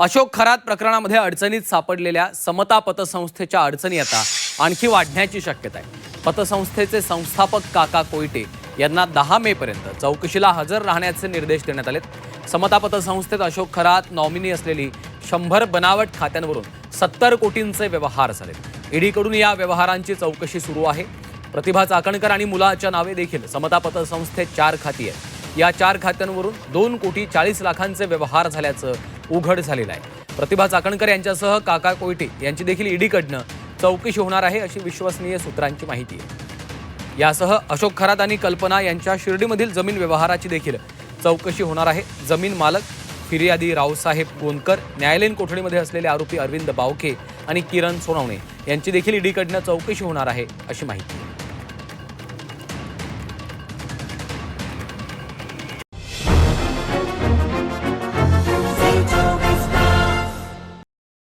अशोक खरात प्रकरणामध्ये अडचणीत सापडलेल्या समता पतसंस्थेच्या अडचणी आता आणखी वाढण्याची शक्यता आहे। पतसंस्थेचे संस्थापक काका कोयटे यांना 10 मे पर्यंत चौकशीला हजर राहण्याचे निर्देश देण्यात आलेत। समता पतसंस्थेत अशोक खरात नॉमिनी असलेली 100 बनावट खात्यांवरून 70 कोटींचे व्यवहार झाले। ईडीकडून या व्यवहारांची चौकशी सुरू आहे। प्रतिभा चाकणकर आणि मुलाच्या नावे देखील समता पतसंस्थेत 4 खाती आहेत। या 4 खात्यांवरून 2 कोटी 40 लाखांचे व्यवहार झाल्याचं उघड झालेलं आहे। प्रतिभा चाकणकर यांच्यासह काका कोयटे यांची देखील ईडीकडनं चौकशी होणार आहे, अशी विश्वसनीय सूत्रांची माहिती आहे। यासह अशोक खरात आणि कल्पना यांच्या शिर्डीमधील जमीन व्यवहाराची देखील चौकशी होणार आहे। जमीन मालक फिर्यादी रावसाहेब गोंदकर, न्यायालयीन कोठडीमध्ये असलेले आरोपी अरविंद बावखे आणि किरण सोनवणे यांची देखील ईडीकडनं चौकशी होणार आहे, अशी माहिती आहे।